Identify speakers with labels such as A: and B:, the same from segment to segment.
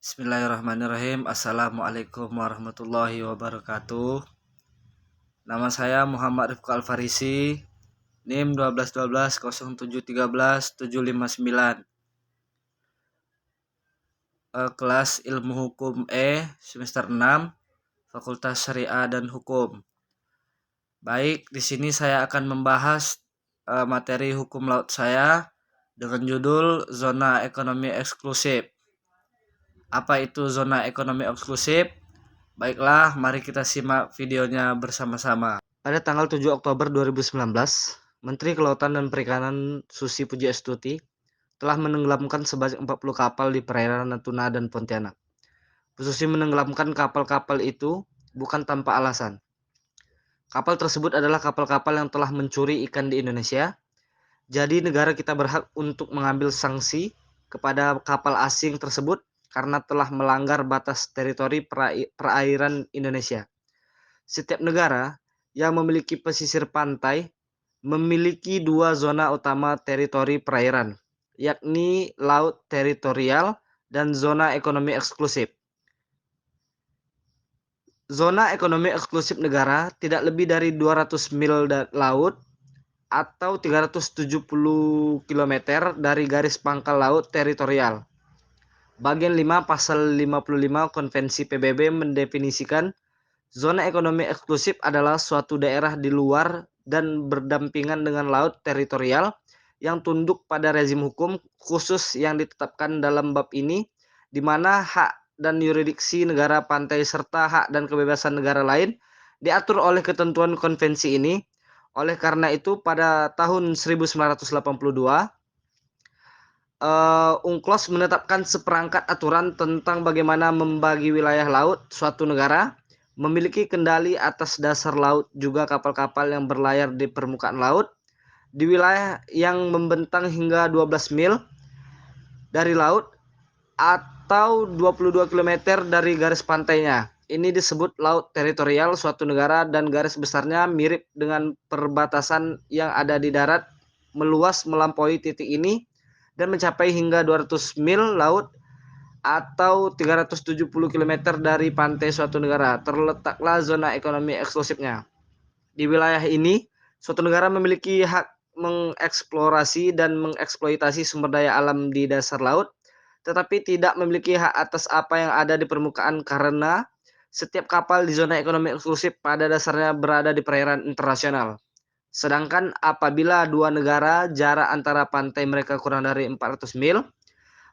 A: Bismillahirrahmanirrahim. Assalamualaikum warahmatullahi wabarakatuh. Nama saya Muhammad Rifqa Alfarisi, NIM 12120731759. Kelas Ilmu Hukum semester 6, Fakultas Syariah dan Hukum. Baik, di sini saya akan membahas materi hukum laut saya dengan judul Zona Ekonomi Eksklusif. Apa itu zona ekonomi eksklusif? Baiklah, mari kita simak videonya bersama-sama. Pada tanggal 7 Oktober 2019, Menteri Kelautan dan Perikanan Susi Pujiastuti telah menenggelamkan sebanyak 40 kapal di perairan Natuna dan Pontianak. Bu Susi menenggelamkan kapal-kapal itu bukan tanpa alasan. Kapal tersebut adalah kapal-kapal yang telah mencuri ikan di Indonesia. Jadi negara kita berhak untuk mengambil sanksi kepada kapal asing tersebut karena telah melanggar batas teritori perairan Indonesia. Setiap negara yang memiliki pesisir pantai memiliki dua zona utama teritori perairan, yakni laut teritorial dan zona ekonomi eksklusif. Zona ekonomi eksklusif negara tidak lebih dari 200 mil laut atau 370 km dari garis pangkal laut teritorial. Bagian 5 Pasal 55 Konvensi PBB mendefinisikan zona ekonomi eksklusif adalah suatu daerah di luar dan berdampingan dengan laut teritorial yang tunduk pada rezim hukum khusus yang ditetapkan dalam bab ini, di mana hak dan yurisdiksi negara pantai serta hak dan kebebasan negara lain diatur oleh ketentuan konvensi ini. Oleh karena itu, pada tahun 1982, UNCLOS menetapkan seperangkat aturan tentang bagaimana membagi wilayah laut suatu negara, memiliki kendali atas dasar laut juga kapal-kapal yang berlayar di permukaan laut, di wilayah yang membentang hingga 12 mil dari laut atau 22 km dari garis pantainya. Ini disebut laut teritorial suatu negara dan garis besarnya mirip dengan perbatasan yang ada di darat, meluas melampaui titik ini dan mencapai hingga 200 mil laut atau 370 km dari pantai suatu negara. Terletaklah zona ekonomi eksklusifnya. Di wilayah ini, suatu negara memiliki hak mengeksplorasi dan mengeksploitasi sumber daya alam di dasar laut, tetapi tidak memiliki hak atas apa yang ada di permukaan karena setiap kapal di zona ekonomi eksklusif pada dasarnya berada di perairan internasional. Sedangkan apabila dua negara jarak antara pantai mereka kurang dari 400 mil,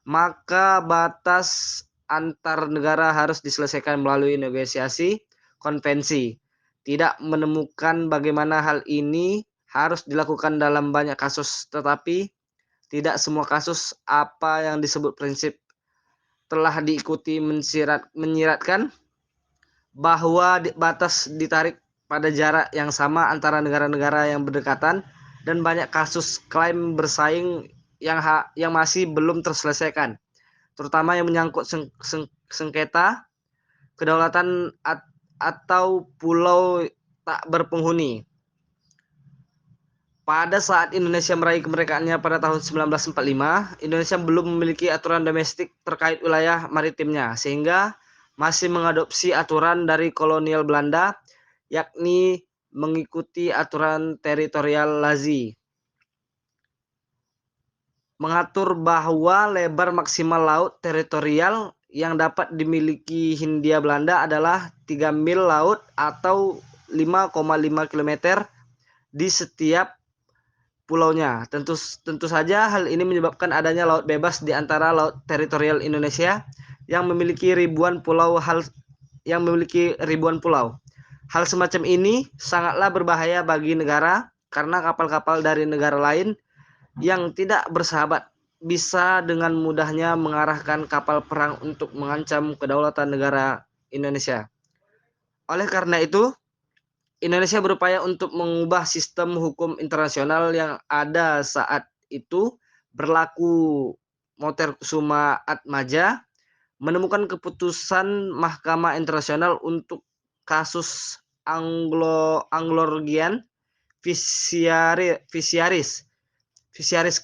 A: maka batas antar negara harus diselesaikan melalui negosiasi konvensi. Tidak menemukan bagaimana hal ini harus dilakukan dalam banyak kasus, tetapi tidak semua kasus apa yang disebut prinsip telah diikuti menyiratkan bahwa batas ditarik pada jarak yang sama antara negara-negara yang berdekatan dan banyak kasus klaim bersaing yang masih belum terselesaikan, terutama yang menyangkut sengketa kedaulatan atau pulau tak berpenghuni. Pada saat Indonesia meraih kemerdekaannya pada tahun 1945, Indonesia belum memiliki aturan domestik terkait wilayah maritimnya, sehingga masih mengadopsi aturan dari kolonial Belanda, yakni mengikuti aturan teritorial Lazi. Mengatur bahwa lebar maksimal laut teritorial yang dapat dimiliki Hindia Belanda adalah 3 mil laut atau 5,5 km di setiap pulaunya. Tentu saja hal ini menyebabkan adanya laut bebas di antara laut teritorial Indonesia yang memiliki ribuan pulau. Hal semacam ini sangatlah berbahaya bagi negara karena kapal-kapal dari negara lain yang tidak bersahabat bisa dengan mudahnya mengarahkan kapal perang untuk mengancam kedaulatan negara Indonesia. Oleh karena itu, Indonesia berupaya untuk mengubah sistem hukum internasional yang ada saat itu berlaku. Moter Kusuma Atmaja menemukan keputusan Mahkamah Internasional untuk kasus Anglo-Norwegian Fisheries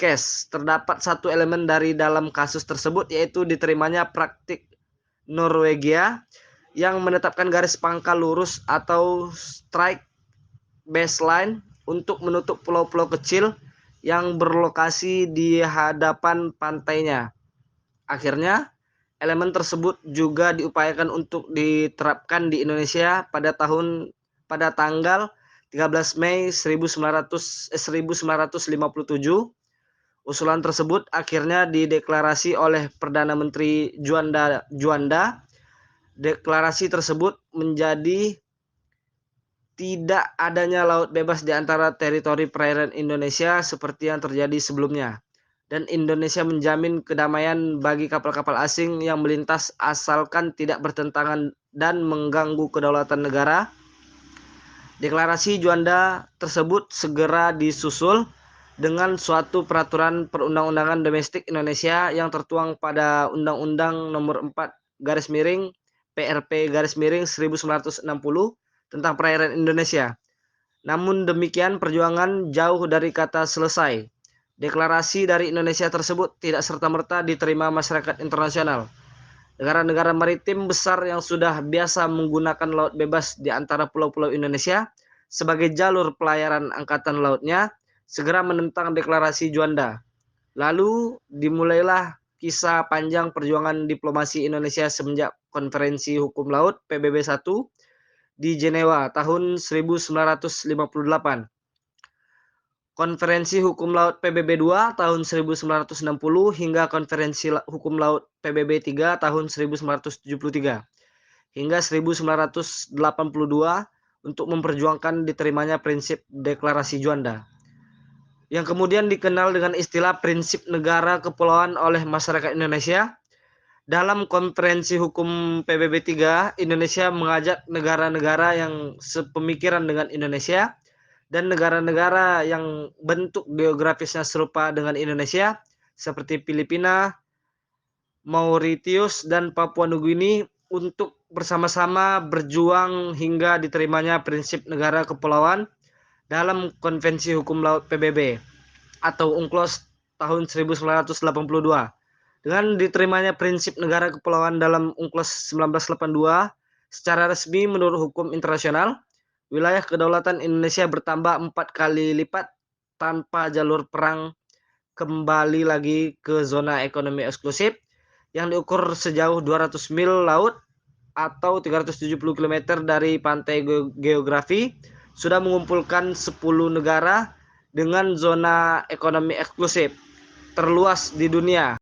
A: Case. Terdapat satu elemen dari dalam kasus tersebut, yaitu diterimanya praktik Norwegia yang menetapkan garis pangkal lurus atau strike baseline untuk menutup pulau-pulau kecil yang berlokasi di hadapan pantainya. Akhirnya, elemen tersebut juga diupayakan untuk diterapkan di Indonesia pada tanggal 13 Mei 1957. Usulan tersebut akhirnya dideklarasi oleh Perdana Menteri Juanda. Deklarasi tersebut menjadi tidak adanya laut bebas di antara teritori perairan Indonesia seperti yang terjadi sebelumnya, dan Indonesia menjamin kedamaian bagi kapal-kapal asing yang melintas asalkan tidak bertentangan dan mengganggu kedaulatan negara. Deklarasi Juanda tersebut segera disusul dengan suatu peraturan perundang-undangan domestik Indonesia yang tertuang pada Undang-Undang Nomor 4 PRP 1960 tentang perairan Indonesia. Namun demikian, perjuangan jauh dari kata selesai. Deklarasi dari Indonesia tersebut tidak serta-merta diterima masyarakat internasional. Negara-negara maritim besar yang sudah biasa menggunakan laut bebas di antara pulau-pulau Indonesia sebagai jalur pelayaran angkatan lautnya segera menentang deklarasi Juanda. Lalu dimulailah kisah panjang perjuangan diplomasi Indonesia semenjak Konferensi Hukum Laut PBB 1 di Jenewa tahun 1958, Konferensi Hukum Laut PBB 2 tahun 1960 hingga Konferensi Hukum Laut PBB 3 tahun 1973 hingga 1982 untuk memperjuangkan diterimanya prinsip Deklarasi Juanda, yang kemudian dikenal dengan istilah prinsip negara kepulauan oleh masyarakat Indonesia. Dalam Konferensi Hukum PBB 3, Indonesia mengajak negara-negara yang sepemikiran dengan Indonesia dan negara-negara yang bentuk geografisnya serupa dengan Indonesia seperti Filipina, Mauritius, dan Papua Nugini untuk bersama-sama berjuang hingga diterimanya prinsip negara kepulauan dalam Konvensi Hukum Laut PBB atau UNCLOS tahun 1982. Dengan diterimanya prinsip negara kepulauan dalam UNCLOS 1982 secara resmi menurut hukum internasional, wilayah kedaulatan Indonesia bertambah 4 kali lipat tanpa jalur perang kembali lagi ke zona ekonomi eksklusif yang diukur sejauh 200 mil laut atau 370 km dari pantai geografi, sudah mengumpulkan 10 negara dengan zona ekonomi eksklusif terluas di dunia.